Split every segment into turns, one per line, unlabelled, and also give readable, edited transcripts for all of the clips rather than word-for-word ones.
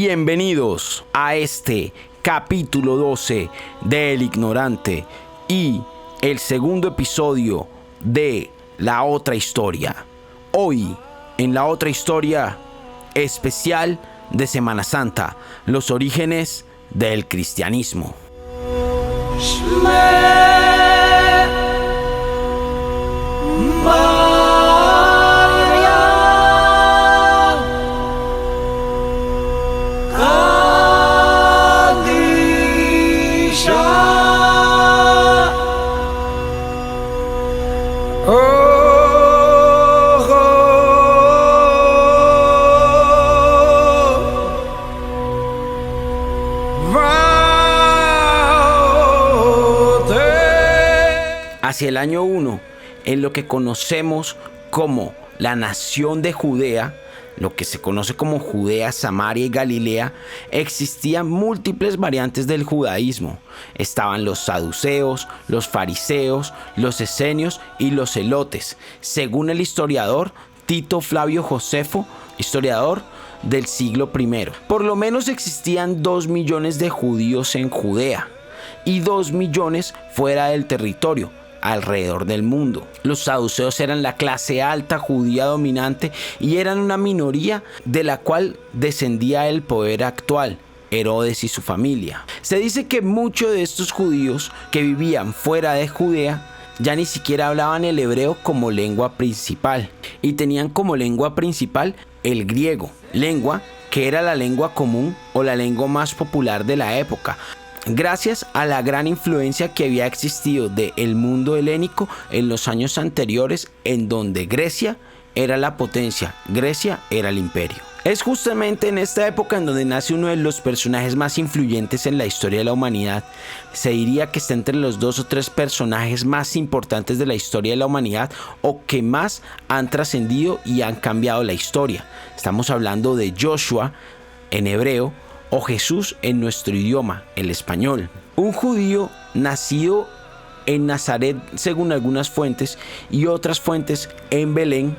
Bienvenidos a este capítulo 12 de El Ignorante y el segundo episodio de La Otra Historia. Hoy, en La Otra Historia, especial de Semana Santa, los orígenes del cristianismo. Hacia el año 1, en lo que conocemos como la nación de Judea, lo que se conoce como Judea, Samaria y Galilea, existían múltiples variantes del judaísmo. Estaban los saduceos, los fariseos, los esenios y los celotes, según el historiador Tito Flavio Josefo, historiador del siglo I. Por lo menos existían 2 millones de judíos en Judea y 2 millones fuera del territorio, alrededor del mundo. Los saduceos eran la clase alta judía dominante y eran una minoría de la cual descendía el poder actual, Herodes y su familia. Se dice que muchos de estos judíos que vivían fuera de Judea ya ni siquiera hablaban el hebreo como lengua principal y tenían como lengua principal el griego, lengua que era la lengua común o la lengua más popular de la época, gracias a la gran influencia que había existido del mundo helénico en los años anteriores, en donde Grecia era la potencia, Grecia era el imperio. Es justamente en esta época en donde nace uno de los personajes más influyentes en la historia de la humanidad. Se diría que está entre los 2 o 3 personajes más importantes de la historia de la humanidad o que más han trascendido y han cambiado la historia. Estamos hablando de Joshua en hebreo, o Jesús en nuestro idioma, el español. Un judío nacido en Nazaret según algunas fuentes y otras fuentes en Belén.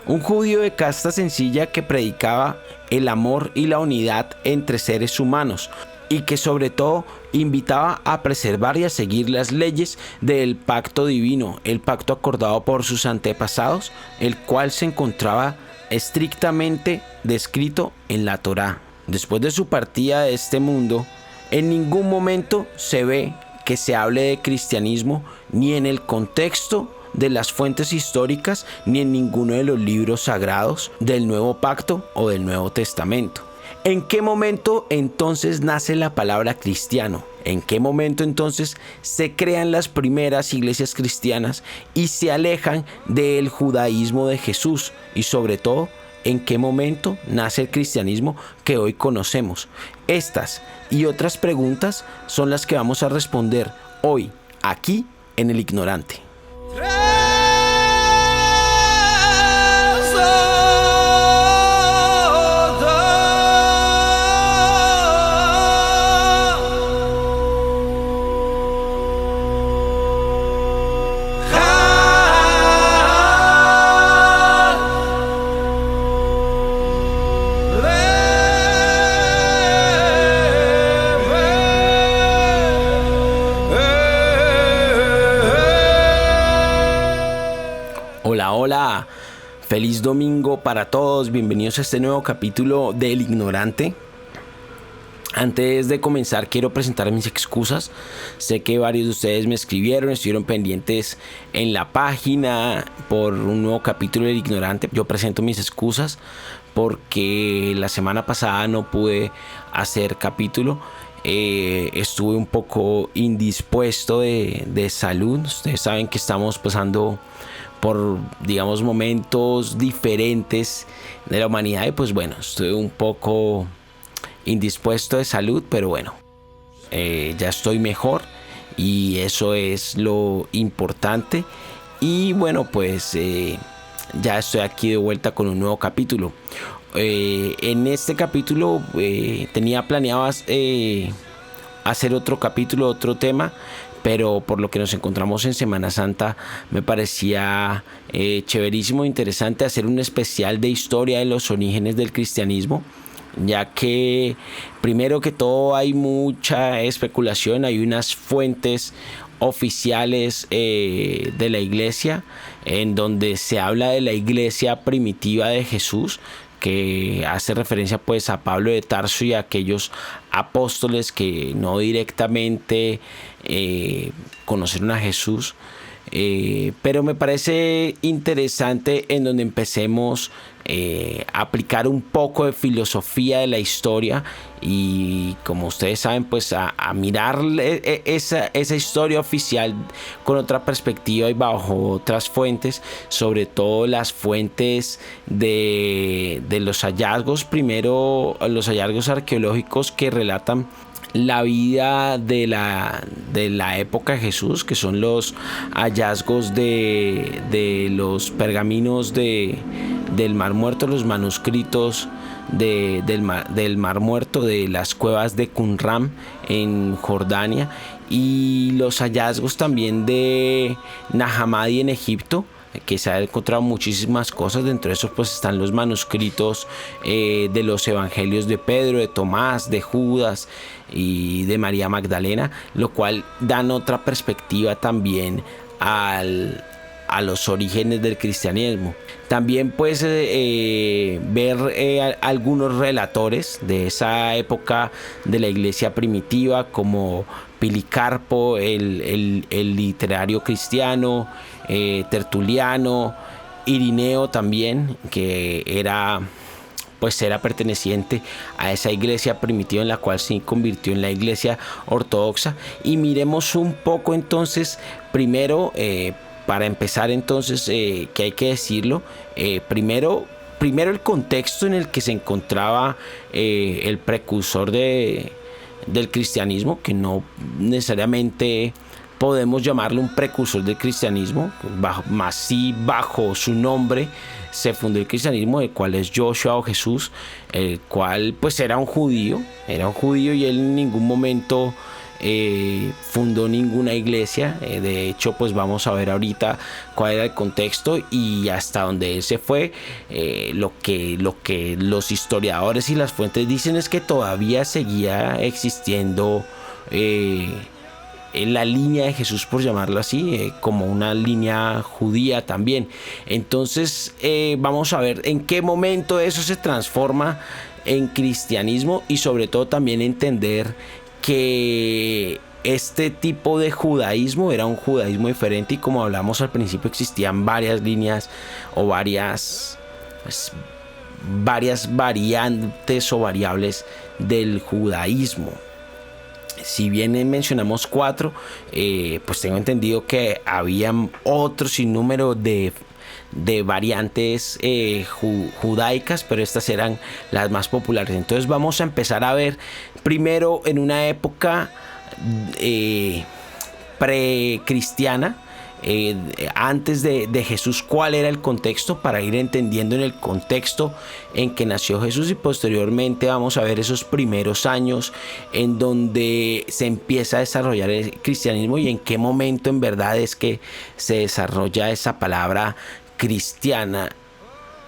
Un judío de casta sencilla que predicaba el amor y la unidad entre seres humanos y que sobre todo invitaba a preservar y a seguir las leyes del pacto divino, el pacto acordado por sus antepasados, el cual se encontraba estrictamente descrito en la Torá. Después de su partida de este mundo, en ningún momento se ve que se hable de cristianismo ni en el contexto de las fuentes históricas ni en ninguno de los libros sagrados del Nuevo Pacto o del Nuevo Testamento. ¿En qué momento entonces nace la palabra cristiano? ¿En qué momento entonces se crean las primeras iglesias cristianas y se alejan del judaísmo de Jesús? Y sobre todo, ¿en qué momento nace el cristianismo que hoy conocemos? Estas y otras preguntas son las que vamos a responder hoy, aquí en El Ignorante. Hola, feliz domingo para todos, bienvenidos a este nuevo capítulo de El Ignorante. Antes de comenzar quiero presentar mis excusas. Sé que varios de ustedes me escribieron, estuvieron pendientes en la página por un nuevo capítulo del Ignorante. Yo presento mis excusas porque la semana pasada no pude hacer capítulo. Estuve un poco indispuesto de salud. Ustedes saben que estamos pasando por, digamos, momentos diferentes de la humanidad y pues bueno, estoy un poco indispuesto de salud, pero bueno, ya estoy mejor y eso es lo importante. Y bueno, pues ya estoy aquí de vuelta con un nuevo capítulo. En este capítulo tenía planeado hacer otro capítulo, otro tema, pero por lo que nos encontramos en Semana Santa me parecía chéverísimo, interesante hacer un especial de historia de los orígenes del cristianismo. ya que primero que todo hay mucha especulación, hay unas fuentes oficiales de la iglesia en donde se habla de la iglesia primitiva de Jesús, que hace referencia pues a Pablo de Tarso y a aquellos apóstoles que no directamente conocieron a Jesús. Pero me parece interesante en donde empecemos a aplicar un poco de filosofía de la historia y, como ustedes saben, pues a mirar esa historia oficial con otra perspectiva y bajo otras fuentes, sobre todo las fuentes de los hallazgos, primero los hallazgos arqueológicos que relatan la vida de la época de Jesús, que son los hallazgos de los pergaminos del Mar Muerto, los manuscritos del Mar Muerto, de las cuevas de Qumran en Jordania, y los hallazgos también de Nag Hammadi en Egipto, que se han encontrado muchísimas cosas. Dentro de esos pues están los manuscritos de los evangelios de Pedro, de Tomás, de Judas y de María Magdalena, lo cual dan otra perspectiva también a los orígenes del cristianismo. También pues ver algunos relatores de esa época de la iglesia primitiva, como Policarpo, el literario cristiano, Tertuliano, Irineo también, que era perteneciente a esa iglesia primitiva en la cual se convirtió en la iglesia ortodoxa. Y miremos un poco entonces, primero, para empezar entonces, que hay que decirlo, primero el contexto en el que se encontraba el precursor del cristianismo, que no necesariamente podemos llamarlo un precursor del cristianismo, más sí bajo su nombre se fundó el cristianismo, el cual es Joshua o Jesús, el cual pues era un judío y él en ningún momento fundó ninguna iglesia. De hecho pues vamos a ver ahorita cuál era el contexto y hasta donde él se fue. Lo que los historiadores y las fuentes dicen es que todavía seguía existiendo en la línea de Jesús, por llamarlo así, como una línea judía también. Entonces vamos a ver en qué momento eso se transforma en cristianismo, y sobre todo también entender que este tipo de judaísmo era un judaísmo diferente, y como hablamos al principio existían varias líneas o varias variantes o variables del judaísmo. Si bien mencionamos 4, pues tengo entendido que había otro sinnúmero de variantes judaicas, pero estas eran las más populares. Entonces vamos a empezar a ver primero en una época precristiana, antes de Jesús, cuál era el contexto, para ir entendiendo en el contexto en que nació Jesús, y posteriormente vamos a ver esos primeros años en donde se empieza a desarrollar el cristianismo y en qué momento en verdad es que se desarrolla esa palabra cristiana,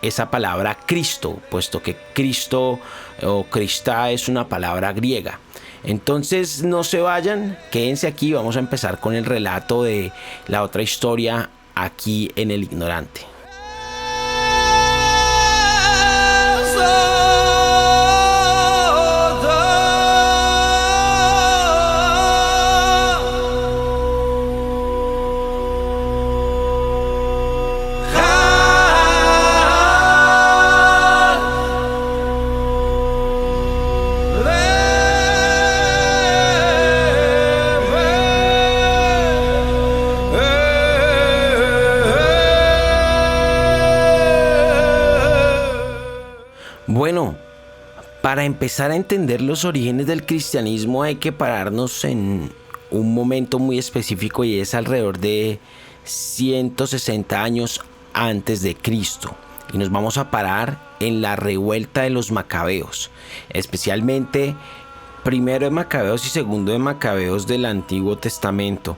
esa palabra Cristo, puesto que Cristo o Krista es una palabra griega. Entonces no se vayan, quédense aquí, vamos a empezar con el relato de la otra historia aquí en El Ignorante. Bueno, para empezar a entender los orígenes del cristianismo hay que pararnos en un momento muy específico, y es alrededor de 160 años antes de Cristo. Y nos vamos a parar en la revuelta de los macabeos, especialmente primero de Macabeos y segundo de Macabeos del Antiguo Testamento.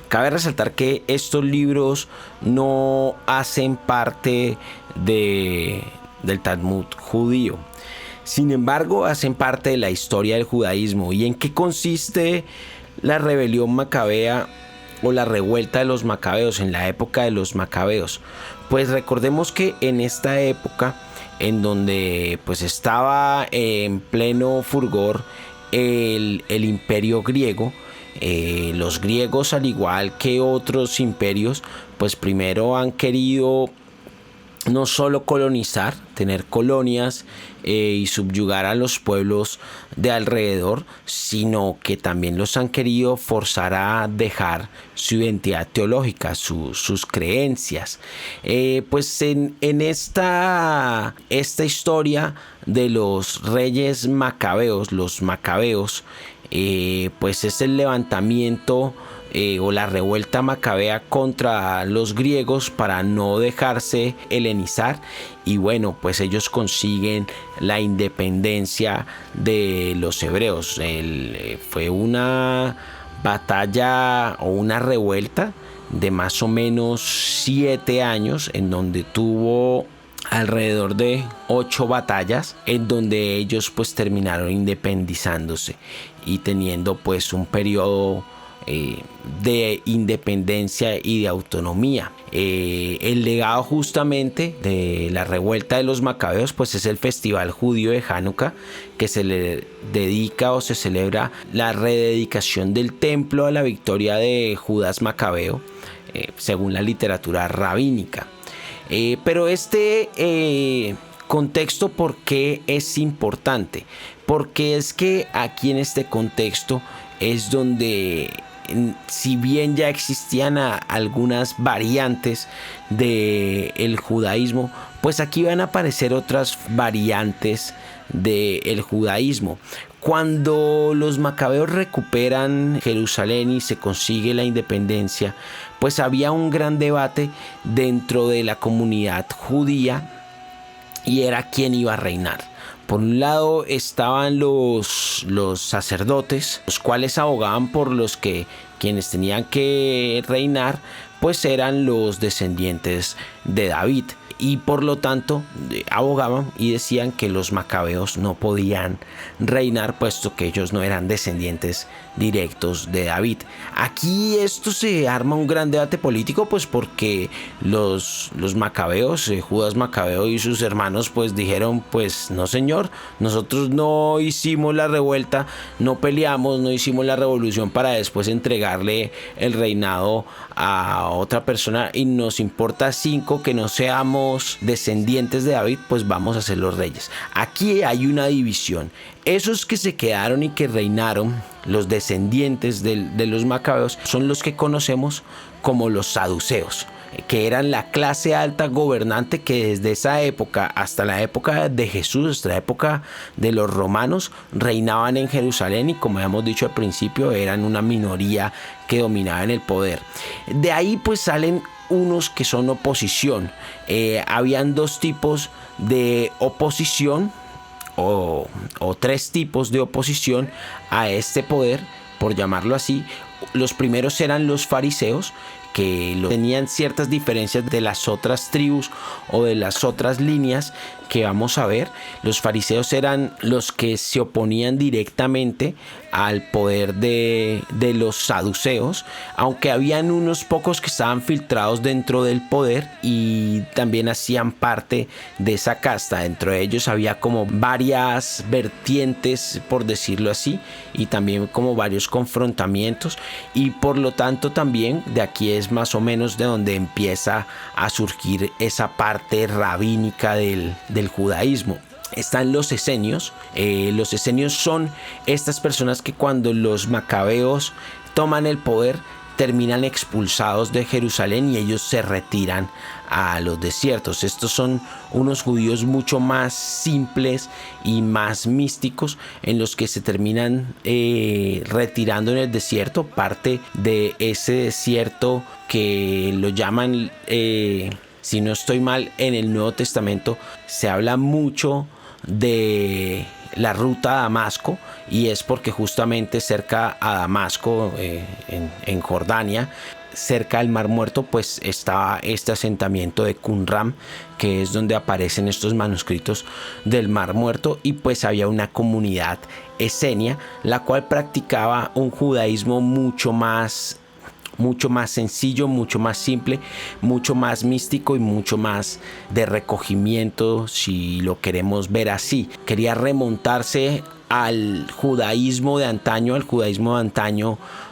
Cabe resaltar que estos libros no hacen parte del Talmud judío. Sin embargo, hacen parte de la historia del judaísmo. ¿Y en qué consiste la rebelión macabea o la revuelta de los macabeos en la época de los macabeos? Pues recordemos que en esta época, en donde pues estaba en pleno fulgor el imperio griego, los griegos, al igual que otros imperios, pues primero han querido no solo colonizar, tener colonias y subyugar a los pueblos de alrededor, sino que también los han querido forzar a dejar su identidad teológica, sus creencias. Pues en esta historia de los reyes macabeos, los macabeos, pues es el levantamiento o la revuelta macabea contra los griegos para no dejarse helenizar, y bueno, pues ellos consiguen la independencia de los hebreos. Fue una batalla o una revuelta de más o menos 7 años, en donde tuvo alrededor de 8 batallas, en donde ellos pues terminaron independizándose y teniendo pues un periodo de independencia y de autonomía. El legado justamente de la revuelta de los macabeos pues es el festival judío de Hanukkah, que se le dedica o se celebra la rededicación del templo a la victoria de Judas Macabeo, según la literatura rabínica. Pero este contexto, ¿por qué es importante? Porque es que aquí en este contexto es donde, si bien ya existían algunas variantes del judaísmo, pues aquí van a aparecer otras variantes del judaísmo. Cuando los macabeos recuperan Jerusalén y se consigue la independencia, pues había un gran debate dentro de la comunidad judía, y era quién iba a reinar. Por un lado estaban los sacerdotes, los cuales abogaban por los que quienes tenían que reinar pues eran los descendientes de David, y por lo tanto abogaban y decían que los macabeos no podían reinar, puesto que ellos no eran descendientes directos de David. Aquí esto se arma un gran debate político, pues porque los macabeos, Judas Macabeo y sus hermanos, pues dijeron, pues no señor, nosotros no hicimos la revuelta, no peleamos, no hicimos la revolución para después entregarle el reinado a otra persona, y nos importa 5 que no seamos descendientes de David, pues vamos a ser los reyes. Aquí hay una división. Esos que se quedaron y que reinaron, los descendientes de los macabeos, son los que conocemos como los saduceos, que eran la clase alta gobernante que desde esa época hasta la época de Jesús, hasta la época de los romanos, reinaban en Jerusalén, y como habíamos dicho al principio, eran una minoría que dominaba en el poder. De ahí pues salen unos que son oposición. Habían 2 tipos de oposición, o 3 tipos de oposición a este poder, por llamarlo así. Los primeros eran los fariseos, que tenían ciertas diferencias de las otras tribus o de las otras líneas que vamos a ver. Los fariseos eran los que se oponían directamente al poder de los saduceos, aunque habían unos pocos que estaban filtrados dentro del poder y también hacían parte de esa casta. Dentro de ellos había como varias vertientes, por decirlo así, y también como varios confrontamientos, y por lo tanto también de aquí es más o menos de donde empieza a surgir esa parte rabínica del judaísmo. Están los esenios. Los esenios son estas personas que cuando los macabeos toman el poder terminan expulsados de Jerusalén y ellos se retiran a los desiertos. Estos son unos judíos mucho más simples y más místicos, en los que se terminan retirando en el desierto, parte de ese desierto que lo llaman, si no estoy mal, en el Nuevo Testamento se habla mucho de la ruta a Damasco, y es porque justamente cerca a Damasco, en Jordania, cerca del Mar Muerto, pues estaba este asentamiento de Qumran, que es donde aparecen estos manuscritos del Mar Muerto, y pues había una comunidad esenia, la cual practicaba un judaísmo mucho más sencillo, mucho más simple, mucho más místico y mucho más de recogimiento, si lo queremos ver así. Quería remontarse al judaísmo de antaño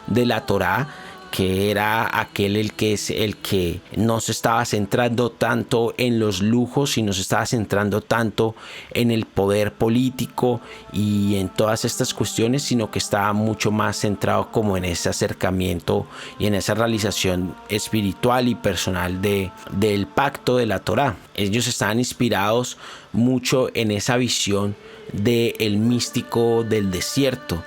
de la Torá, que era aquel el que no se estaba centrando tanto en los lujos y no se estaba centrando tanto en el poder político y en todas estas cuestiones, sino que estaba mucho más centrado como en ese acercamiento y en esa realización espiritual y personal del pacto de la Torá. Ellos estaban inspirados mucho en esa visión del místico del desierto.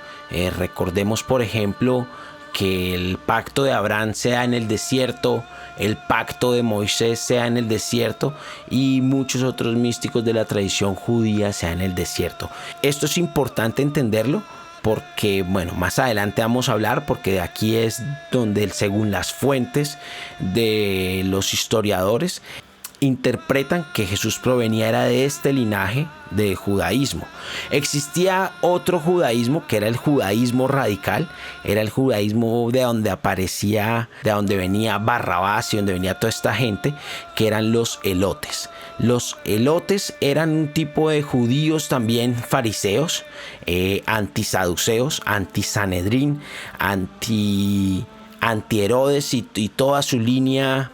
Recordemos, por ejemplo, que el pacto de Abraham sea en el desierto, el pacto de Moisés sea en el desierto y muchos otros místicos de la tradición judía sea en el desierto. Esto es importante entenderlo porque, bueno, más adelante vamos a hablar, porque de aquí es donde, según las fuentes de los historiadores, interpretan que Jesús provenía era de este linaje de judaísmo. Existía otro judaísmo que era el judaísmo radical, era el judaísmo de donde venía Barrabás y donde venía toda esta gente, que eran los elotes. Los elotes eran un tipo de judíos también fariseos, antisaduceos, antisanedrín, anti-Herodes y toda su línea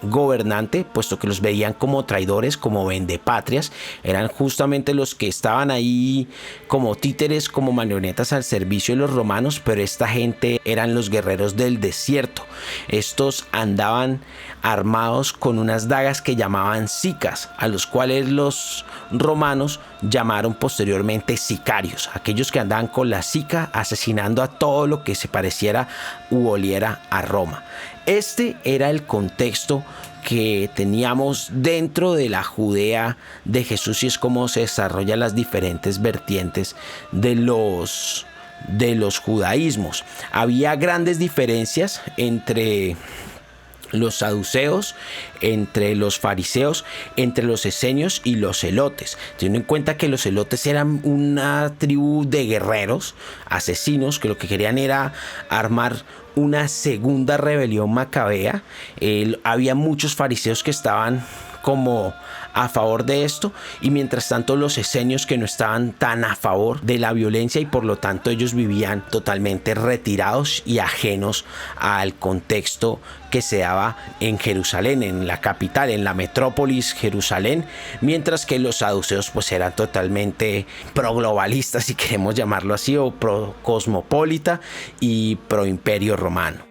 gobernante, puesto que los veían como traidores, como vendepatrias. Eran justamente los que estaban ahí como títeres, como marionetas al servicio de los romanos, pero esta gente eran los guerreros del desierto. Estos andaban armados con unas dagas que llamaban sicas, a los cuales los romanos llamaron posteriormente sicarios, aquellos que andaban con la sica asesinando a todo lo que se pareciera u oliera a Roma. Este era el contexto que teníamos dentro de la Judea de Jesús, y es como se desarrollan las diferentes vertientes de los judaísmos. Había grandes diferencias entre los saduceos, entre los fariseos, entre los esenios y los elotes, teniendo en cuenta que los elotes eran una tribu de guerreros, asesinos, que lo que querían era armar una segunda rebelión macabea. Había muchos fariseos que estaban como a favor de esto, y mientras tanto los esenios que no estaban tan a favor de la violencia, y por lo tanto ellos vivían totalmente retirados y ajenos al contexto que se daba en Jerusalén, en la capital, en la metrópolis Jerusalén, mientras que los saduceos pues eran totalmente pro-globalistas, si queremos llamarlo así, o pro-cosmopolita y pro-imperio romano.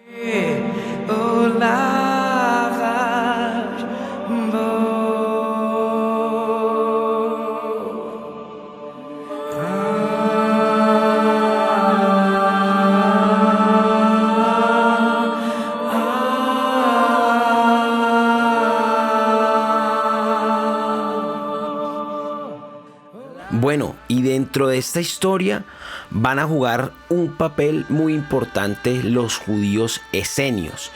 Bueno, y dentro de esta historia van a jugar un papel muy importante los judíos esenios.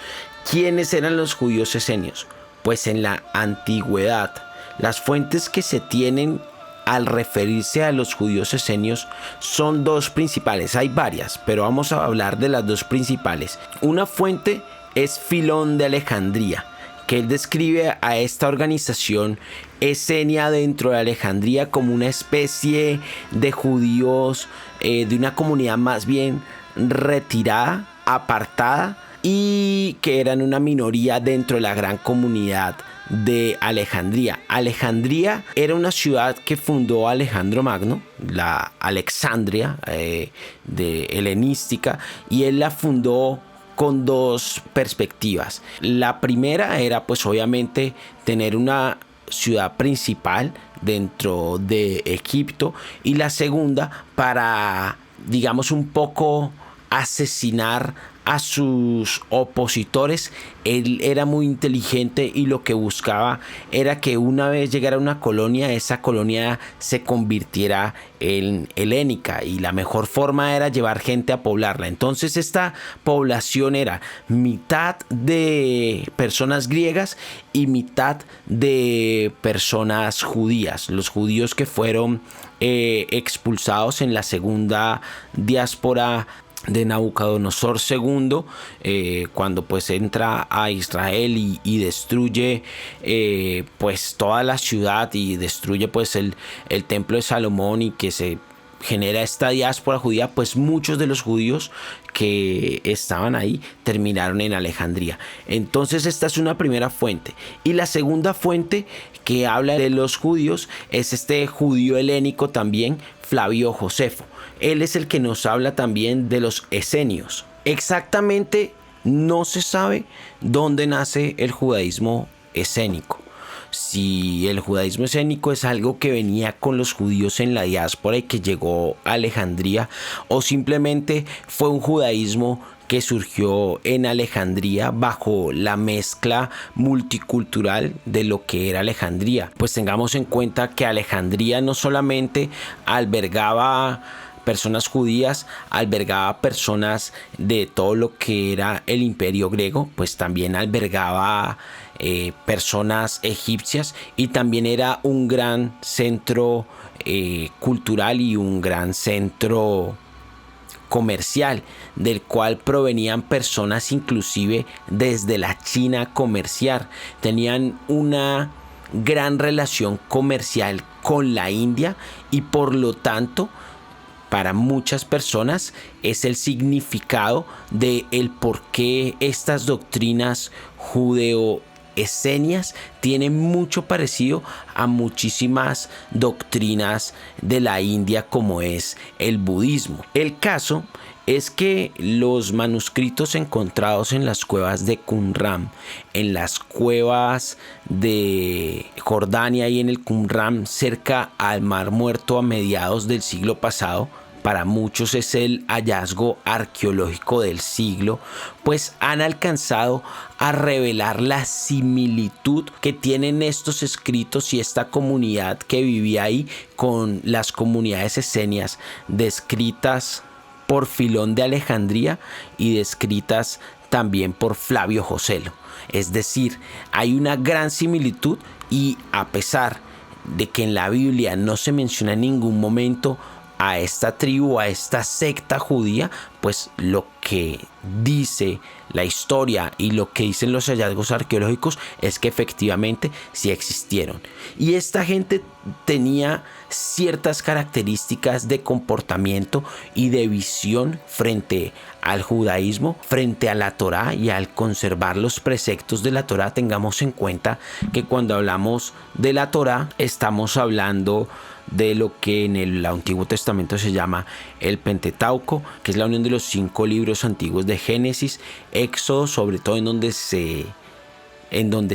¿Quiénes eran los judíos esenios? Pues en la antigüedad, las fuentes que se tienen al referirse a los judíos esenios son dos principales. Hay varias, pero vamos a hablar de las dos principales. Una fuente es Filón de Alejandría, que él describe a esta organización esenia dentro de Alejandría como una especie de judíos de una comunidad más bien retirada, apartada, y que eran una minoría dentro de la gran comunidad de Alejandría. Alejandría era una ciudad que fundó Alejandro Magno, la Alexandria de helenística, y él la fundó con dos perspectivas. La primera era pues obviamente tener una ciudad principal dentro de Egipto, y la segunda para, digamos, un poco asesinar a sus opositores, él era muy inteligente y lo que buscaba era que una vez llegara a una colonia, esa colonia se convirtiera en helénica y la mejor forma era llevar gente a poblarla. Entonces esta población era mitad de personas griegas y mitad de personas judías. Los judíos que fueron expulsados en la segunda diáspora de Nabucodonosor II, cuando pues entra a Israel y destruye pues toda la ciudad y destruye pues el templo de Salomón, y que se genera esta diáspora judía, pues muchos de los judíos que estaban ahí terminaron en Alejandría. Entonces esta es una primera fuente. Y la segunda fuente que habla de los judíos es este judío helénico también, Flavio Josefo. Él es el que nos habla también de los esenios. Exactamente no se sabe dónde nace el judaísmo esénico. Si el judaísmo esénico es algo que venía con los judíos en la diáspora y que llegó a Alejandría, o simplemente fue un judaísmo que surgió en Alejandría bajo la mezcla multicultural de lo que era Alejandría. Pues tengamos en cuenta que Alejandría no solamente albergaba personas judías, albergaba personas de todo lo que era el imperio griego, pues también albergaba personas egipcias, y también era un gran centro cultural y un gran centro comercial, del cual provenían personas inclusive desde la China comercial. Tenían una gran relación comercial con la India, y por lo tanto para muchas personas es el significado de el por qué estas doctrinas judeo-esenias tienen mucho parecido a muchísimas doctrinas de la India, como es el budismo. El caso es que los manuscritos encontrados en las cuevas de Qumran, en las cuevas de Jordania y en el Qumran cerca al Mar Muerto a mediados del siglo pasado, para muchos es el hallazgo arqueológico del siglo, pues han alcanzado a revelar la similitud que tienen estos escritos y esta comunidad que vivía ahí con las comunidades esenias descritas por Filón de Alejandría y descritas también por Flavio Joselo. Es decir, hay una gran similitud, y a pesar de que en la Biblia no se menciona en ningún momento a esta tribu, a esta secta judía, pues lo que dice la historia y lo que dicen los hallazgos arqueológicos es que efectivamente sí existieron. Y esta gente tenía ciertas características de comportamiento y de visión frente al judaísmo, frente a la Torá, y al conservar los preceptos de la Torá. Tengamos en cuenta que cuando hablamos de la Torá estamos hablando de lo que en el Antiguo Testamento se llama el Pentateuco, que es la unión de los 5 libros antiguos de Génesis, Éxodo, sobre todo en donde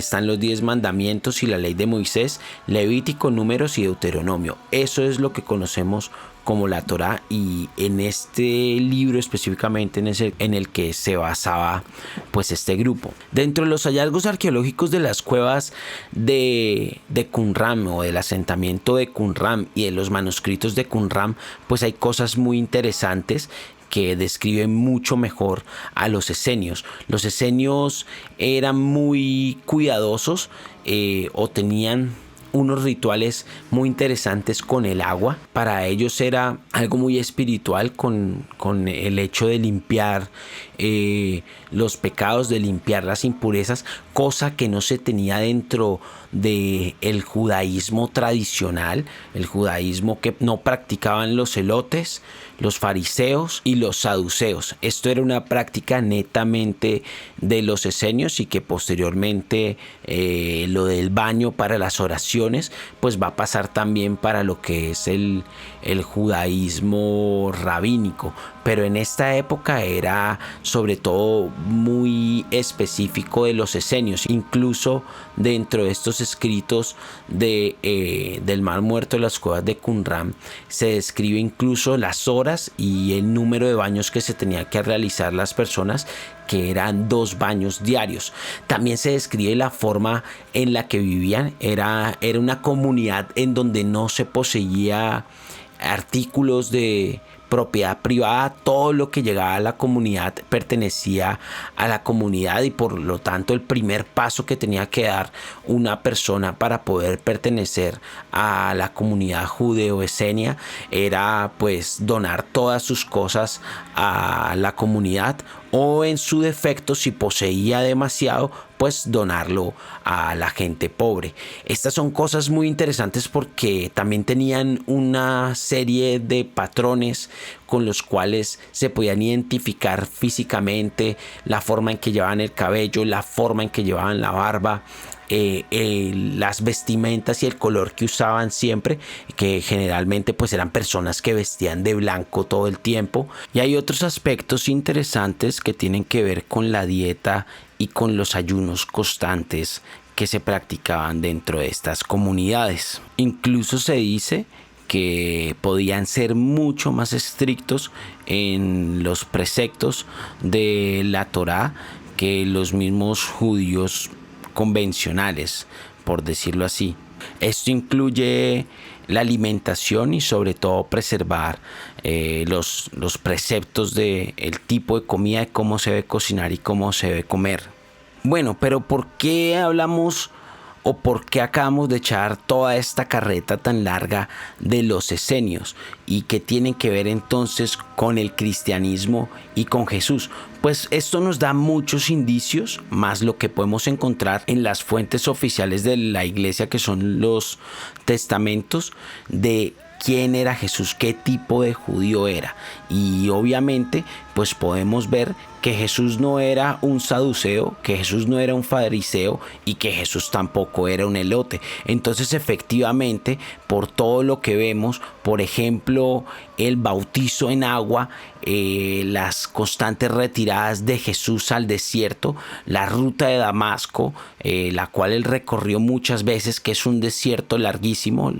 están los 10 mandamientos y la ley de Moisés, Levítico, Números y Deuteronomio. Eso es lo que conocemos como la Torá, y en este libro específicamente en el que se basaba pues este grupo. Dentro de los hallazgos arqueológicos de las cuevas de Qumran, o del asentamiento de Qumran, y de los manuscritos de Qumran, pues hay cosas muy interesantes que describen mucho mejor a los esenios. Los esenios eran muy cuidadosos, o tenían unos rituales muy interesantes con el agua. Para ellos era algo muy espiritual con el hecho de limpiar los pecados, de limpiar las impurezas, cosa que no se tenía dentro del judaísmo tradicional, el judaísmo que no practicaban los celotes, los fariseos y los saduceos. Esto era una práctica netamente de los esenios, y que posteriormente lo del baño para las oraciones pues va a pasar también para lo que es el judaísmo rabínico. pero en esta época era sobre todo muy específico de los esenios. Incluso dentro de estos escritos del Mar Muerto, de las cuevas de Qumran, se describe incluso las horas y el número de baños que se tenía que realizar las personas, que eran 2 baños diarios. También se describe la forma en la que vivían. Era una comunidad en donde no se poseía artículos de propiedad privada. Todo lo que llegaba a la comunidad pertenecía a la comunidad, y por lo tanto el primer paso que tenía que dar una persona para poder pertenecer a la comunidad judeo-esenia era pues donar todas sus cosas a la comunidad, o en su defecto, si poseía demasiado, pues donarlo a la gente pobre. Estas son cosas muy interesantes porque también tenían una serie de patrones con los cuales se podían identificar físicamente: la forma en que llevaban el cabello, la forma en que llevaban la barba, las vestimentas y el color que usaban siempre, que generalmente pues eran personas que vestían de blanco todo el tiempo. Y hay otros aspectos interesantes que tienen que ver con la dieta y con los ayunos constantes que se practicaban dentro de estas comunidades. Incluso se dice que podían ser mucho más estrictos en los preceptos de la Torá que los mismos judíos convencionales, por decirlo así. Esto incluye la alimentación y sobre todo preservar los preceptos del tipo de comida, de cómo se debe cocinar y cómo se debe comer. Bueno, pero ¿por qué hablamos o por qué acabamos de echar toda esta carreta tan larga de los esenios? ¿Y qué tienen que ver entonces con el cristianismo y con Jesús? Pues esto nos da muchos indicios, más lo que podemos encontrar en las fuentes oficiales de la iglesia, que son los testamentos, de quién era Jesús, qué tipo de judío era. Y obviamente pues podemos ver que Jesús no era un saduceo, que Jesús no era un fariseo y que Jesús tampoco era un elote. Entonces efectivamente, por todo lo que vemos, por ejemplo el bautizo en agua, las constantes retiradas de Jesús al desierto, la ruta de Damasco, la cual él recorrió muchas veces, que es un desierto larguísimo.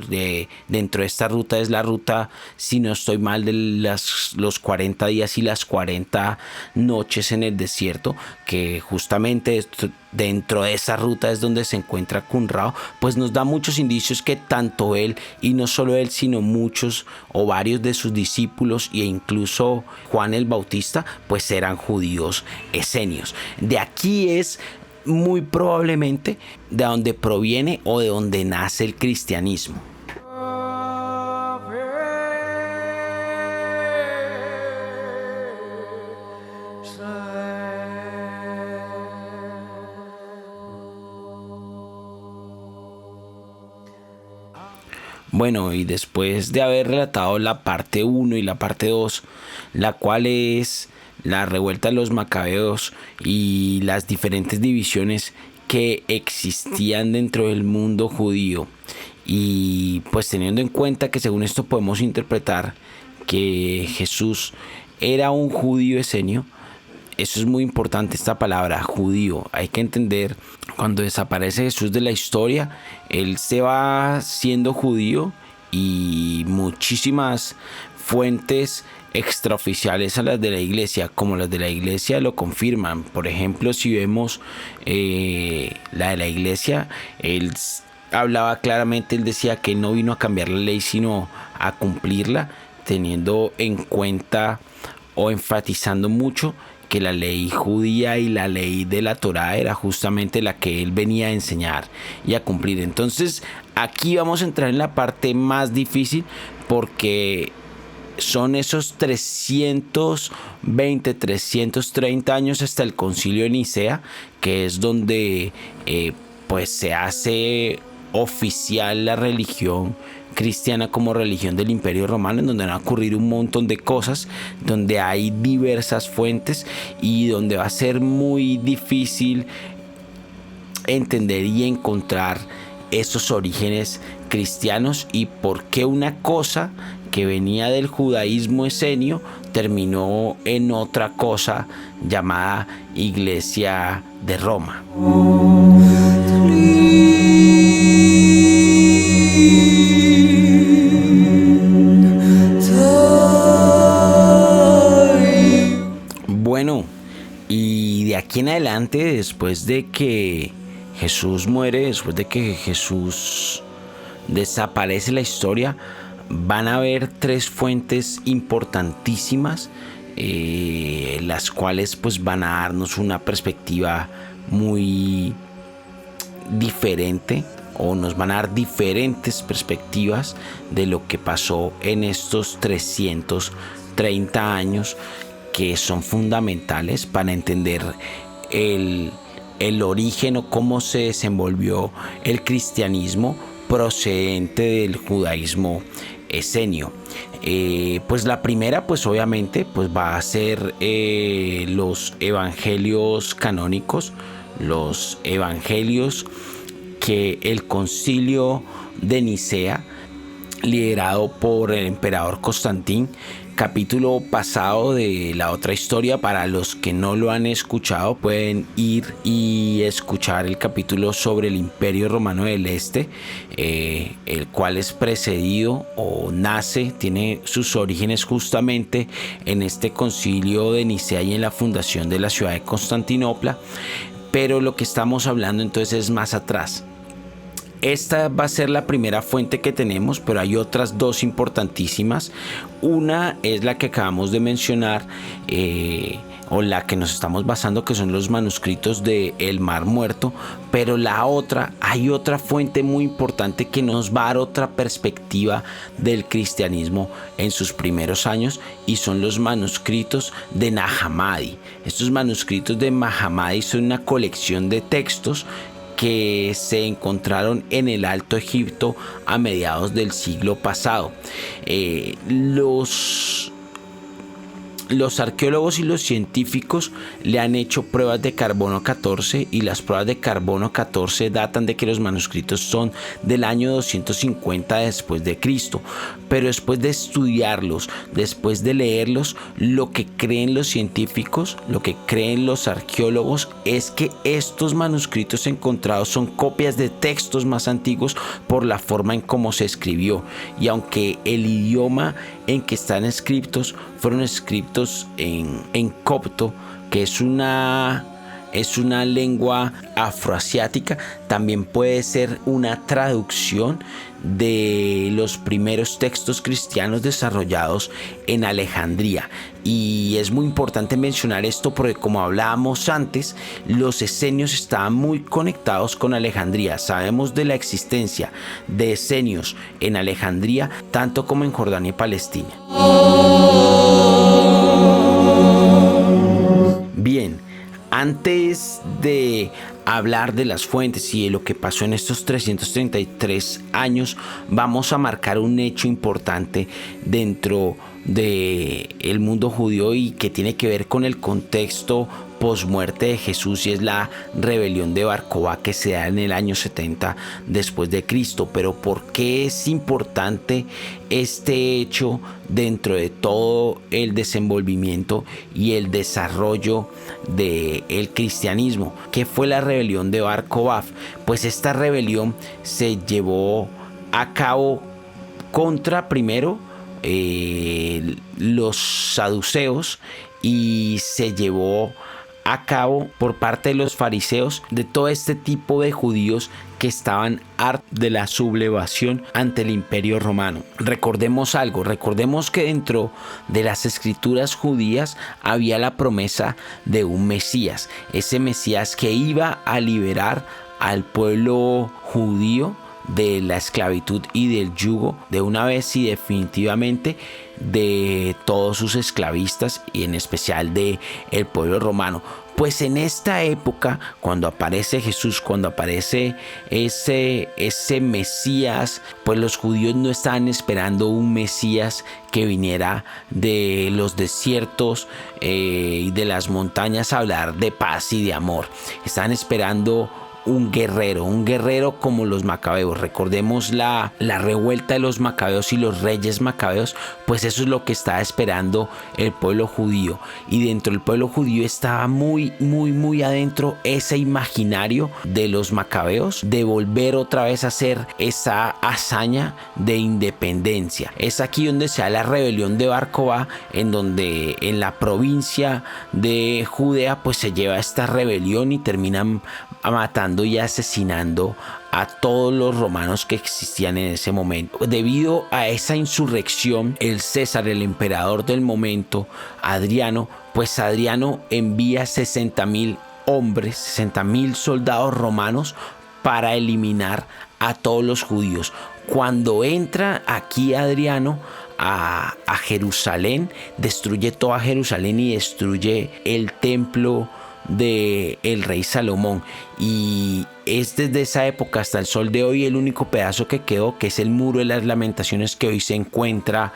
Dentro de esta ruta es la ruta, si no estoy mal, de los 40 días y las 40 noches en el desierto, que justamente dentro de esa ruta es donde se encuentra Qumran. Pues nos da muchos indicios que tanto él, y no solo él, sino muchos o varios de sus discípulos e incluso Juan el Bautista, pues eran judíos esenios. De aquí es muy probablemente de donde proviene o de donde nace el cristianismo. Bueno, y después de haber relatado la parte 1 y la parte 2, la cual es la revuelta de los macabeos y las diferentes divisiones que existían dentro del mundo judío, y pues teniendo en cuenta que según esto podemos interpretar que Jesús era un judío esenio. Eso es muy importante, esta palabra judío. Hay que entender, cuando desaparece Jesús de la historia, él se va siendo judío, y muchísimas fuentes extraoficiales a las de la iglesia, como las de la iglesia, lo confirman. Por ejemplo, si vemos la de la iglesia, él hablaba claramente, él decía que no vino a cambiar la ley, sino a cumplirla, teniendo en cuenta o enfatizando mucho que la ley judía y la ley de la Torá era justamente la que él venía a enseñar y a cumplir. Entonces aquí vamos a entrar en la parte más difícil, porque son esos 320, 330 años hasta el Concilio de Nicea, que es donde pues se hace oficial la religión cristiana como religión del Imperio Romano, en donde van a ocurrir un montón de cosas, donde hay diversas fuentes y donde va a ser muy difícil entender y encontrar esos orígenes cristianos y por qué una cosa que venía del judaísmo esenio terminó en otra cosa llamada Iglesia de Roma. Bueno, y de aquí en adelante, después de que Jesús muere, después de que Jesús desaparece la historia, van a haber tres fuentes importantísimas, las cuales pues van a darnos una perspectiva muy diferente, o nos van a dar diferentes perspectivas de lo que pasó en estos 330 años, que son fundamentales para entender el origen o cómo se desenvolvió el cristianismo procedente del judaísmo esenio. Pues la primera, pues obviamente, pues va a ser los evangelios canónicos, los evangelios que el concilio de Nicea, liderado por el emperador Constantín, capítulo pasado de la otra historia, para los que no lo han escuchado pueden ir y escuchar el capítulo sobre el Imperio Romano del Este, el cual es precedido o nace, tiene sus orígenes justamente en este concilio de Nicea y en la fundación de la ciudad de Constantinopla, pero lo que estamos hablando entonces es más atrás. Esta va a ser la primera fuente que tenemos, pero hay otras dos importantísimas. Una es la que acabamos de mencionar, o la que nos estamos basando, que son los manuscritos del Mar Muerto, pero la otra, hay otra fuente muy importante que nos va a dar otra perspectiva del cristianismo en sus primeros años, y son los manuscritos de Nag Hammadi. Estos manuscritos de Nag Hammadi son una colección de textos que se encontraron en el Alto Egipto a mediados del siglo pasado. Los arqueólogos y los científicos le han hecho pruebas de carbono 14, y las pruebas de carbono 14 datan de que los manuscritos son del año 250 después de Cristo. Pero después de estudiarlos, después de leerlos, lo que creen los científicos, lo que creen los arqueólogos, es que estos manuscritos encontrados son copias de textos más antiguos por la forma en cómo se escribió. Y aunque el idioma en que están escritos fueron escritos en copto, que es una lengua afroasiática, también puede ser una traducción de los primeros textos cristianos desarrollados en Alejandría. Y es muy importante mencionar esto porque, como hablábamos antes, los esenios estaban muy conectados con Alejandría. Sabemos de la existencia de esenios en Alejandría, tanto como en Jordania y Palestina. Bien, antes de hablar de las fuentes y de lo que pasó en estos 333 años, vamos a marcar un hecho importante dentro del mundo judío y que tiene que ver con el contexto posmuerte de Jesús, y es la rebelión de Bar Kokhba, que se da en el año 70 después de Cristo. Pero ¿por qué es importante este hecho dentro de todo el desenvolvimiento y el desarrollo del cristianismo? ¿Qué fue la rebelión de Bar Kokhba? Pues esta rebelión se llevó a cabo contra, primero, los saduceos, y se llevó a cabo por parte de los fariseos, de todo este tipo de judíos que estaban hartos de la sublevación ante el Imperio Romano. Recordemos algo, recordemos que dentro de las escrituras judías había la promesa de un Mesías, ese Mesías que iba a liberar al pueblo judío de la esclavitud y del yugo de una vez y definitivamente de todos sus esclavistas, y en especial de el pueblo romano. Pues en esta época, cuando aparece Jesús, cuando aparece ese Mesías, pues los judíos no estaban esperando un Mesías que viniera de los desiertos y de las montañas a hablar de paz y de amor. Estaban esperando un guerrero como los macabeos. Recordemos la revuelta de los macabeos y los reyes macabeos, pues eso es lo que estaba esperando el pueblo judío. Y dentro del pueblo judío estaba muy adentro ese imaginario de los macabeos, de volver otra vez a hacer esa hazaña de independencia. Es aquí donde se da la rebelión de Bar Kobá, en donde en la provincia de Judea pues se lleva esta rebelión y terminan matando y asesinando a todos los romanos que existían en ese momento. Debido a esa insurrección, el César, el emperador del momento, Adriano envía 60,000 hombres, 60,000 soldados romanos para eliminar a todos los judíos. Cuando entra aquí Adriano a Jerusalén, destruye toda Jerusalén y destruye el templo del rey Salomón, y es desde esa época hasta el sol de hoy el único pedazo que quedó, que es el muro de las lamentaciones, que hoy se encuentra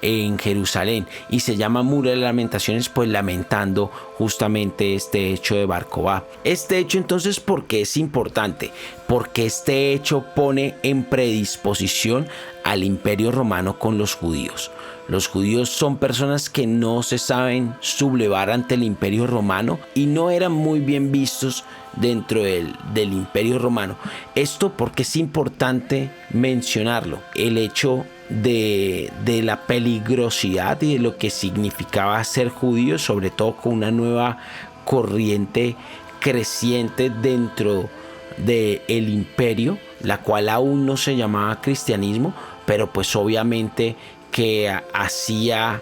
en Jerusalén y se llama muro de las lamentaciones, pues lamentando justamente este hecho de Bar Kobá. Este hecho, entonces, ¿por qué es importante? Porque este hecho pone en predisposición al imperio romano con los judíos. Los judíos son personas que no se saben sublevar ante el imperio romano y no eran muy bien vistos dentro del imperio romano. Esto porque es importante mencionarlo, el hecho de la peligrosidad y de lo que significaba ser judío, sobre todo con una nueva corriente creciente dentro del imperio, la cual aún no se llamaba cristianismo, pero pues obviamente que hacía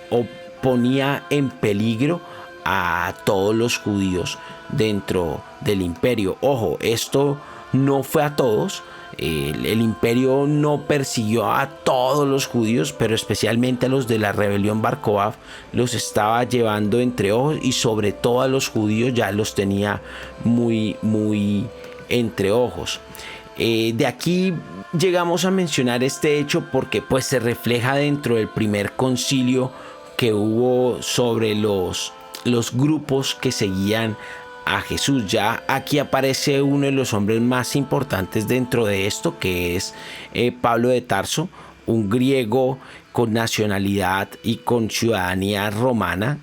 o ponía en peligro a todos los judíos dentro del imperio. Ojo, esto no fue a todos. El imperio no persiguió a todos los judíos, pero especialmente a los de la rebelión Bar Kobá los estaba llevando entre ojos, y sobre todo a los judíos ya los tenía muy entre ojos. De aquí llegamos a mencionar este hecho porque pues se refleja dentro del primer concilio que hubo sobre los grupos que seguían a Jesús. Ya aquí aparece uno de los hombres más importantes dentro de esto, que es Pablo de Tarso, un griego con nacionalidad y con ciudadanía romana,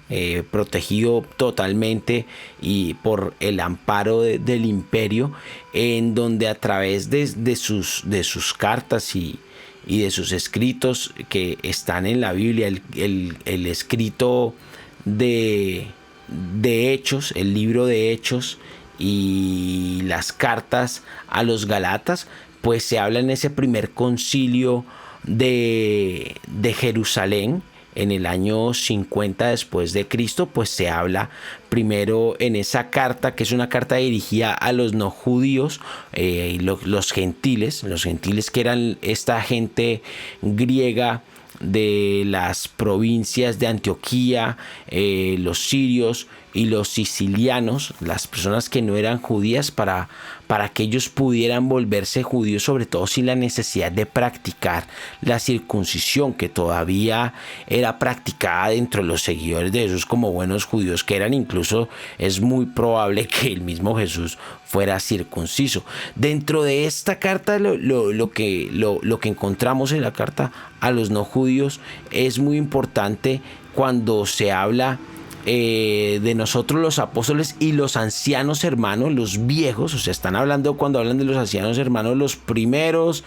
protegido totalmente y por el amparo del imperio, en donde a través de sus cartas y de sus escritos que están en la Biblia, el escrito de Hechos, el libro de Hechos y las cartas a los Galatas, pues se habla en ese primer concilio de Jerusalén en el año 50 después de Cristo. Pues se habla primero en esa carta, que es una carta dirigida a los no judíos, los gentiles que eran esta gente griega de las provincias de Antioquía, los sirios y los sicilianos, las personas que no eran judías, para que ellos pudieran volverse judíos, sobre todo sin la necesidad de practicar la circuncisión, que todavía era practicada dentro de los seguidores de Jesús como buenos judíos que eran. Incluso es muy probable que el mismo Jesús fuera circunciso. Dentro de esta carta, lo que encontramos en la carta a los no judíos es muy importante cuando se habla de nosotros los apóstoles y los ancianos hermanos, los viejos. O sea, están hablando, cuando hablan de los ancianos hermanos, los primeros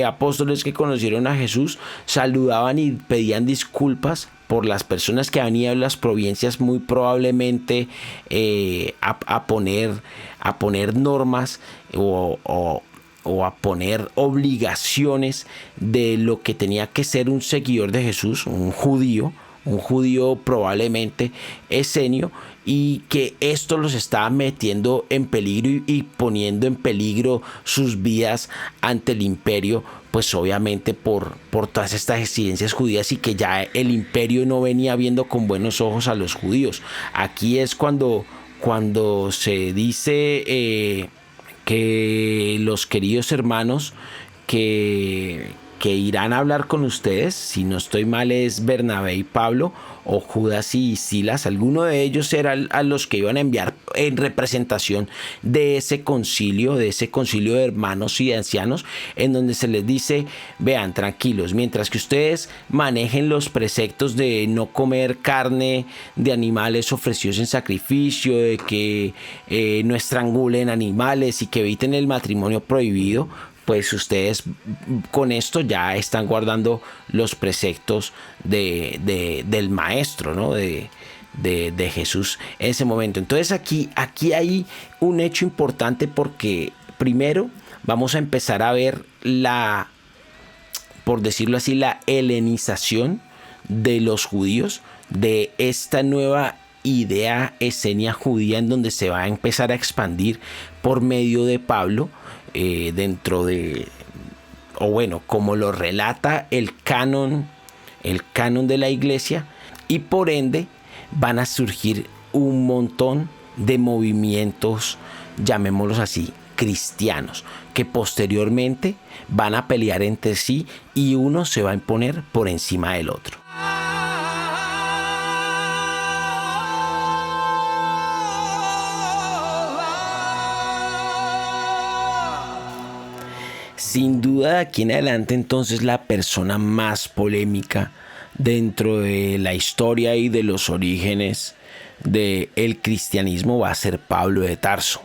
apóstoles que conocieron a Jesús saludaban y pedían disculpas por las personas que han ido a las provincias, muy probablemente a poner normas o a poner obligaciones de lo que tenía que ser un seguidor de Jesús, un judío probablemente esenio, y que esto los estaba metiendo en peligro y poniendo en peligro sus vidas ante el imperio, pues obviamente por todas estas exigencias judías, y que ya el imperio no venía viendo con buenos ojos a los judíos. Aquí es cuando se dice que los queridos hermanos que irán a hablar con ustedes, si no estoy mal es Bernabé y Pablo, o Judas y Silas. Alguno de ellos eran a los que iban a enviar en representación de ese concilio de hermanos y de ancianos, en donde se les dice: vean, tranquilos, mientras que ustedes manejen los preceptos de no comer carne de animales ofrecidos en sacrificio, de que no estrangulen animales y que eviten el matrimonio prohibido, pues ustedes con esto ya están guardando los preceptos del maestro, ¿no? De Jesús en ese momento. Entonces aquí hay un hecho importante, porque primero vamos a empezar a ver por decirlo así, la helenización de los judíos, de esta nueva idea esenia judía, en donde se va a empezar a expandir por medio de Pablo, dentro de, o bueno, como lo relata el canon de la iglesia, y por ende van a surgir un montón de movimientos, llamémoslos así, cristianos, que posteriormente van a pelear entre sí y uno se va a imponer por encima del otro. Sin duda, de aquí en adelante, entonces, la persona más polémica dentro de la historia y de los orígenes del cristianismo va a ser Pablo de Tarso.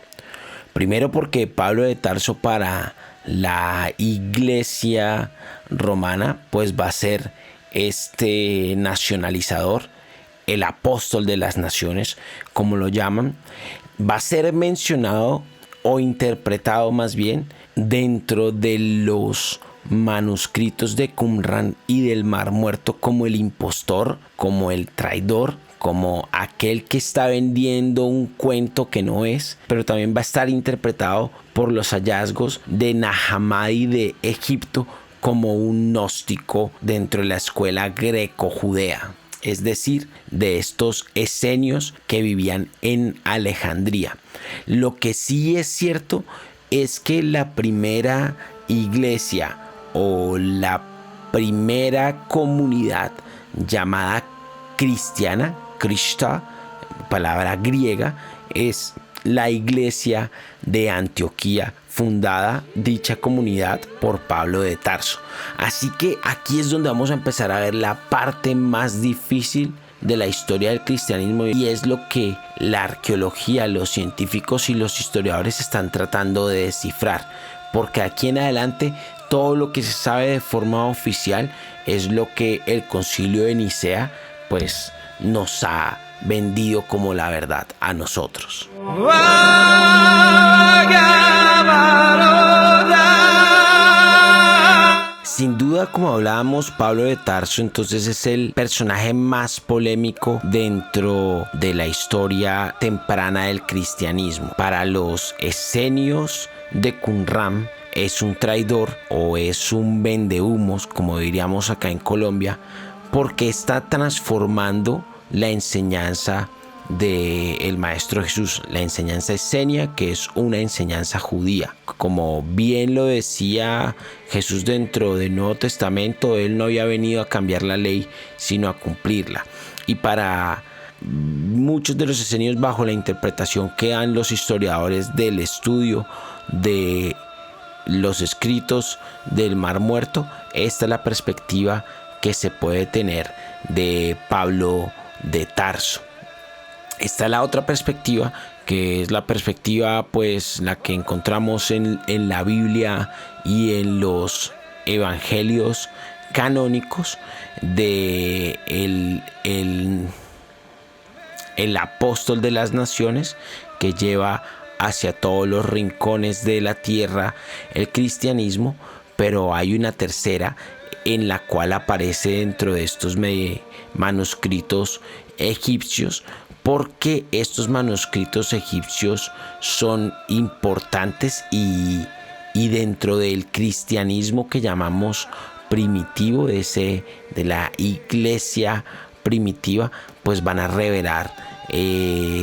Primero porque Pablo de Tarso, para la iglesia romana, pues va a ser este nacionalizador, el apóstol de las naciones, como lo llaman. Va a ser mencionado, o interpretado más bien, dentro de los manuscritos de Qumran y del Mar Muerto, como el impostor, como el traidor, como aquel que está vendiendo un cuento que no es. Pero también va a estar interpretado por los hallazgos de Nahmadi de Egipto como un gnóstico dentro de la escuela greco-judea, es decir, de estos esenios que vivían en Alejandría. Lo que sí es cierto es que la primera iglesia o la primera comunidad llamada cristiana, Krishta, palabra griega, es la iglesia de Antioquía, fundada dicha comunidad por Pablo de Tarso. Así que aquí es donde vamos a empezar a ver la parte más difícil de la historia del cristianismo, y es lo que la arqueología, los científicos y los historiadores están tratando de descifrar, porque aquí en adelante todo lo que se sabe de forma oficial es lo que el Concilio de Nicea pues nos ha vendido como la verdad a nosotros. Sin duda, como hablábamos, Pablo de Tarso entonces es el personaje más polémico dentro de la historia temprana del cristianismo. Para los esenios de Qumran es un traidor, o es un vendehumos, como diríamos acá en Colombia, porque está transformando la enseñanza del Maestro Jesús, la enseñanza esenia, que es una enseñanza judía. Como bien lo decía Jesús dentro del Nuevo Testamento, él no había venido a cambiar la ley, sino a cumplirla. Y para muchos de los esenios, bajo la interpretación que dan los historiadores del estudio de los escritos del Mar Muerto, esta es la perspectiva que se puede tener de Pablo de Tarso. Está la otra perspectiva, que es la perspectiva pues la que encontramos en la Biblia y en los evangelios canónicos, de el apóstol de las naciones, que lleva hacia todos los rincones de la tierra el cristianismo. Pero hay una tercera, en la cual aparece dentro de estos manuscritos egipcios, porque estos manuscritos egipcios son importantes y dentro del cristianismo que llamamos primitivo, de la iglesia primitiva, pues van a revelar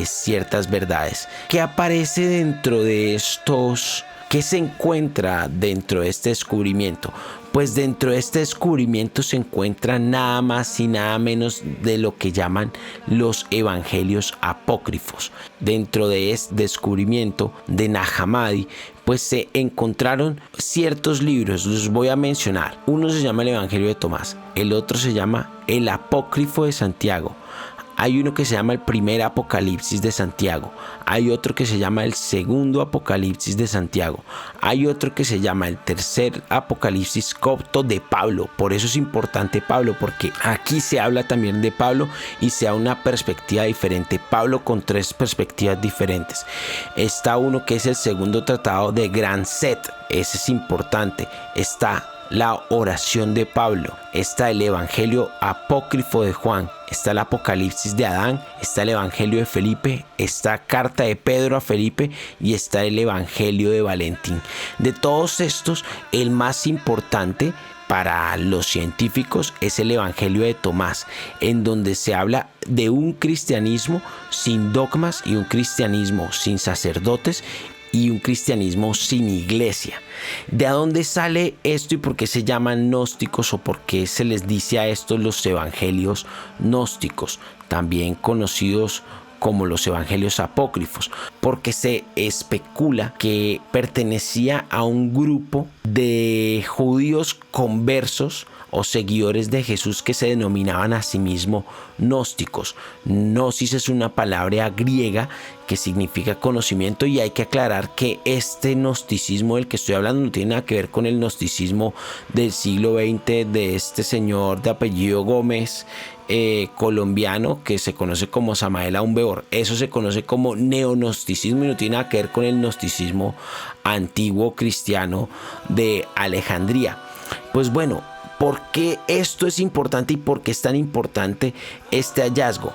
ciertas verdades. ¿Qué aparece dentro de estos? ¿Qué se encuentra dentro de este descubrimiento? Pues dentro de este descubrimiento se encuentra nada más y nada menos de lo que llaman los evangelios apócrifos. Dentro de este descubrimiento de Nag Hammadi, pues se encontraron ciertos libros, los voy a mencionar. Uno se llama el Evangelio de Tomás, el otro se llama el Apócrifo de Santiago. Hay uno que se llama el primer Apocalipsis de Santiago. Hay otro que se llama el segundo Apocalipsis de Santiago. Hay otro que se llama el tercer Apocalipsis copto de Pablo. Por eso es importante Pablo, porque aquí se habla también de Pablo y se da una perspectiva diferente. Pablo con 3 perspectivas diferentes. Está uno que es el segundo tratado de Gran Set. Ese es importante. Está la oración de Pablo, está el Evangelio apócrifo de Juan, está el Apocalipsis de Adán, está el Evangelio de Felipe, está Carta de Pedro a Felipe y está el Evangelio de Valentín. De todos estos, el más importante para los científicos es el Evangelio de Tomás, en donde se habla de un cristianismo sin dogmas y un cristianismo sin sacerdotes y un cristianismo sin iglesia. ¿De dónde sale esto y por qué se llaman gnósticos o por qué se les dice a estos los evangelios gnósticos, también conocidos como los evangelios apócrifos? Porque se especula que pertenecía a un grupo de judíos conversos o seguidores de Jesús que se denominaban a sí mismos gnósticos. Gnosis es una palabra griega que significa conocimiento, y hay que aclarar que este gnosticismo del que estoy hablando no tiene nada que ver con el gnosticismo del siglo XX de este señor de apellido Gómez, colombiano, que se conoce como Samael Aumbeor. Eso se conoce como neognosticismo y no tiene nada que ver con el gnosticismo antiguo cristiano de Alejandría. Pues bueno, ¿por qué esto es importante y por qué es tan importante este hallazgo?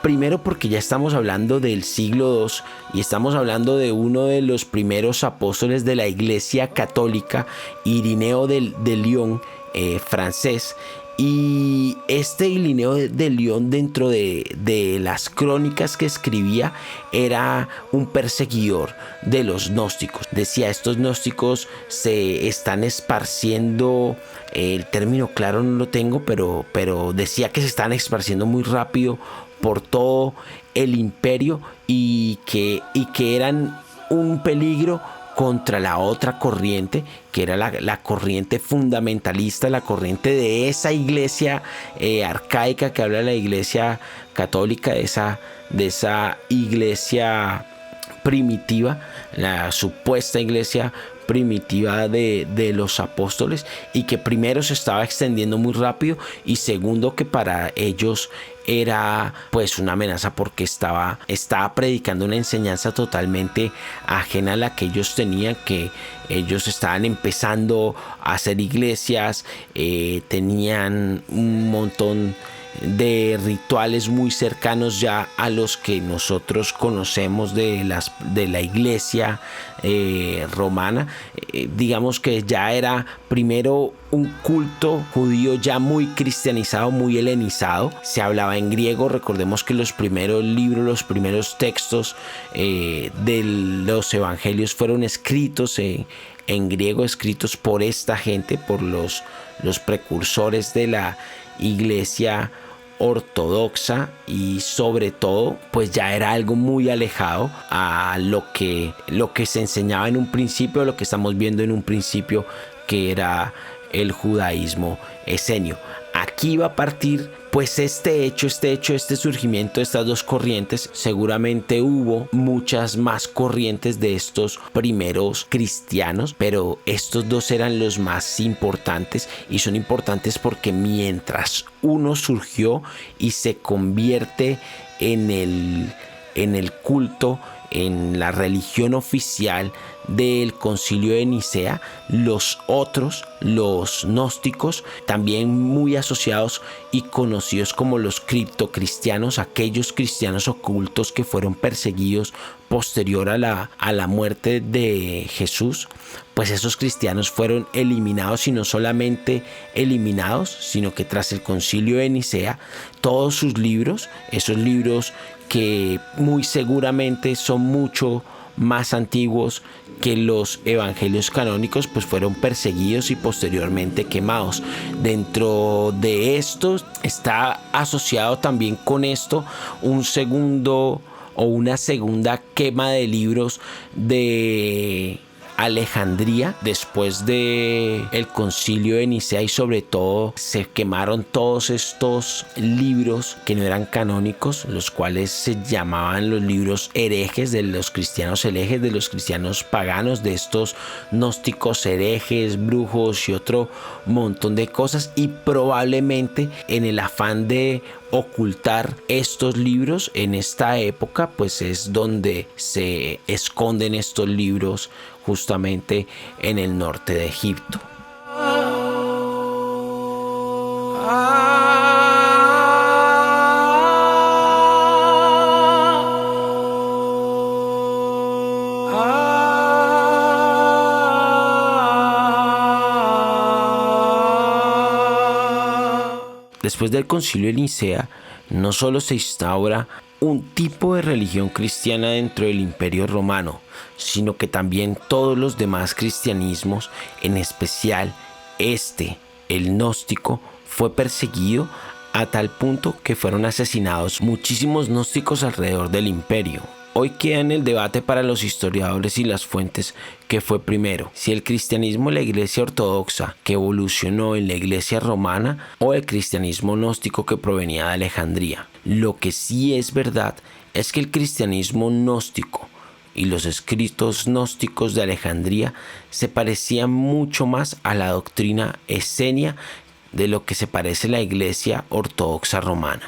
Primero, porque ya estamos hablando del siglo II y estamos hablando de uno de los primeros apóstoles de la Iglesia Católica, Irineo de Lyon, francés. Y este Irineo de Lyon, dentro de las crónicas que escribía, era un perseguidor de los gnósticos. Decía, estos gnósticos se están esparciendo, el término claro no lo tengo, pero decía que se están esparciendo muy rápido por todo el imperio y que eran un peligro contra la otra corriente, que era la corriente fundamentalista, la corriente de esa iglesia arcaica que habla de la iglesia católica, de esa iglesia primitiva, la supuesta iglesia primitiva de los apóstoles, y que primero se estaba extendiendo muy rápido y segundo que para ellos era pues una amenaza porque estaba predicando una enseñanza totalmente ajena a la que ellos tenían, que ellos estaban empezando a hacer iglesias, tenían un montón de rituales muy cercanos ya a los que nosotros conocemos de la iglesia romana. Digamos que ya era primero un culto judío ya muy cristianizado, muy helenizado. Se hablaba en griego. Recordemos que los primeros libros, los primeros textos de los evangelios fueron escritos en griego, escritos por esta gente, por los precursores de la iglesia ortodoxa, y sobre todo pues ya era algo muy alejado a lo que se enseñaba en un principio, lo que estamos viendo en un principio, que era el judaísmo esenio. Aquí va a partir pues este surgimiento de estas dos corrientes. Seguramente hubo muchas más corrientes de estos primeros cristianos, pero estos dos eran los más importantes, y son importantes porque mientras uno surgió y se convierte en el culto, en la religión oficial del Concilio de Nicea, los otros, los gnósticos, también muy asociados y conocidos como los criptocristianos, aquellos cristianos ocultos que fueron perseguidos posterior a la muerte de Jesús, pues esos cristianos fueron eliminados, y no solamente eliminados, sino que tras el Concilio de Nicea, todos sus libros, esos libros que muy seguramente son mucho más antiguos que los evangelios canónicos, pues fueron perseguidos y posteriormente quemados. Dentro de esto está asociado también con esto un segundo o una segunda quema de libros de Alejandría después de el concilio de Nicea, y sobre todo se quemaron todos estos libros que no eran canónicos, los cuales se llamaban los libros herejes, de los cristianos herejes, de los cristianos paganos, de estos gnósticos herejes, brujos y otro montón de cosas. Y probablemente en el afán de ocultar estos libros en esta época, pues es donde se esconden estos libros justamente en el norte de Egipto. Después del concilio de Nicea, no solo se instaura un tipo de religión cristiana dentro del Imperio Romano, sino que también todos los demás cristianismos, en especial el gnóstico, fue perseguido a tal punto que fueron asesinados muchísimos gnósticos alrededor del imperio. Hoy queda en el debate para los historiadores y las fuentes qué fue primero, si el cristianismo de la iglesia ortodoxa que evolucionó en la iglesia romana o el cristianismo gnóstico que provenía de Alejandría. Lo que sí es verdad es que el cristianismo gnóstico y los escritos gnósticos de Alejandría se parecían mucho más a la doctrina esenia de lo que se parece la iglesia ortodoxa romana.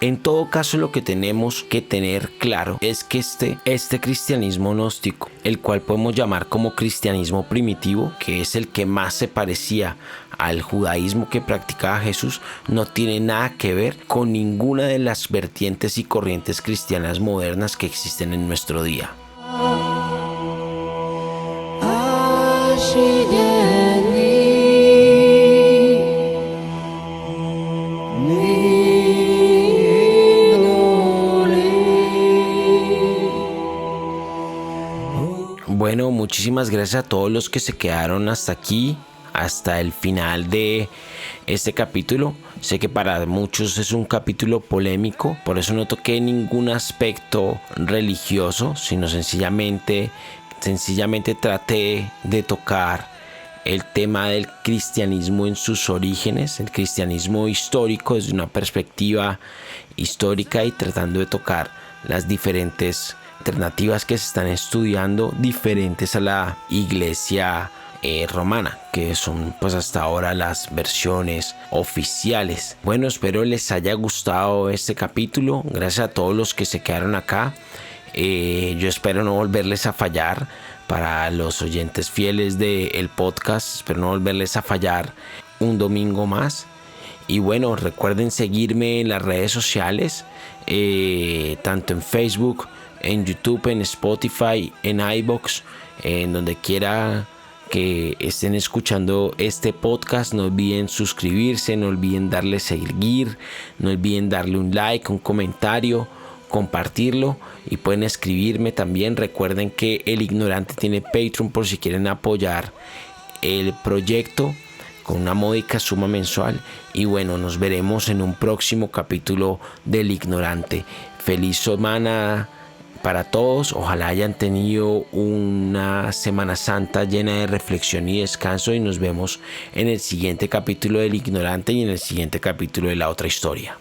En todo caso, lo que tenemos que tener claro es que este cristianismo gnóstico, el cual podemos llamar como cristianismo primitivo, que es el que más se parecía al judaísmo que practicaba Jesús, no tiene nada que ver con ninguna de las vertientes y corrientes cristianas modernas que existen en nuestro día. Bueno, muchísimas gracias a todos los que se quedaron hasta aquí, hasta el final de este capítulo. Sé que para muchos es un capítulo polémico, por eso no toqué ningún aspecto religioso, sino sencillamente traté de tocar el tema del cristianismo en sus orígenes, el cristianismo histórico desde una perspectiva histórica, y tratando de tocar las diferentes alternativas que se están estudiando diferentes a la iglesia romana, que son pues hasta ahora las versiones oficiales. Bueno, espero les haya gustado este capítulo. Gracias a todos los que se quedaron acá. Yo espero no volverles a fallar. Para los oyentes fieles del podcast, espero no volverles a fallar un domingo más. Y bueno, recuerden seguirme en las redes sociales, tanto en Facebook, en YouTube, en Spotify, en iVoox, en donde quiera que estén escuchando este podcast. No olviden suscribirse, no olviden darle seguir, no olviden darle un like, un comentario, compartirlo, y pueden escribirme también. Recuerden que El Ignorante tiene Patreon por si quieren apoyar el proyecto con una módica suma mensual. Y bueno, nos veremos en un próximo capítulo del Ignorante. Feliz semana para todos. Ojalá hayan tenido una Semana Santa llena de reflexión y descanso, y nos vemos en el siguiente capítulo del Ignorante y en el siguiente capítulo de La Otra Historia.